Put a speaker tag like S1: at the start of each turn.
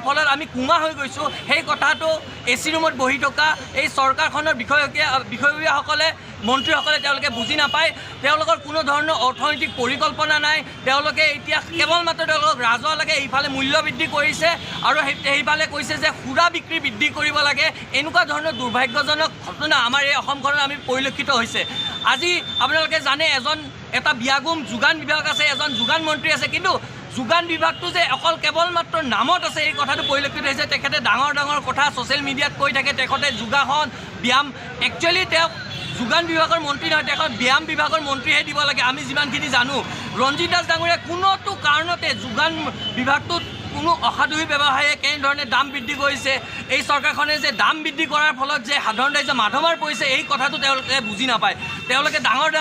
S1: ফলত আমি কুমা হৈ গৈছোঁ সেই কথাটো এচি ৰুমত বহি থকা এই চৰকাৰখনৰ বিষয়ববীয়াসকলে মন্ত্ৰীসকলে তেওঁলোকে বুজি নাপায় তেওঁলোকৰ কোনো ধৰণৰ অৰ্থনৈতিক পৰিকল্পনা নাই তেওঁলোকে এতিয়া কেৱল মাত্ৰ তেওঁলোকক ৰাজহ লাগে এইফালে মূল্য বৃদ্ধি কৰিছে আৰু সেইফালে কৈছে যে সুৰা বিক্ৰী বৃদ্ধি কৰিব লাগে এনেকুৱা ধৰণৰ দুৰ্ভাগ্যজনক ঘটনা আমাৰ এই অসমখনত আমি পৰিলক্ষিত হৈছে আজি আপোনালোকে জানে এটা বিয়াগুম যোগান বিভাগ আছে এজন যোগান মন্ত্ৰী আছে কিন্তু যোগান বিভাগটো যে অকল কেৱল মাত্ৰ নামত আছে এই কথাটো পৰিলক্ষিত হৈছে তেখেতে ডাঙৰ ডাঙৰ কথা ছ'চিয়েল মিডিয়াত কৈ থাকে তেখেতে যোগাসন ব্যায়াম একচুৱেলি তেওঁ যোগান বিভাগৰ মন্ত্ৰী নহয় তেখেত ব্যায়াম বিভাগৰ মন্ত্ৰীহে দিব লাগে আমি যিমানখিনি জানো ৰঞ্জিত দাস ডাঙৰীয়া কোনোটো কাৰণতে যোগান বিভাগটোত কোনো অসাধু ব্যৱসায়ীয়ে কেনেধৰণে দাম বৃদ্ধি কৰিছে এই চৰকাৰখনে যে দাম বৃদ্ধি কৰাৰ ফলত যে সাধাৰণ ৰাইজৰ মাধমাৰ পৰিছে এই কথাটো তেওঁলোকে বুজি নাপায় তেওঁলোকে ডাঙৰ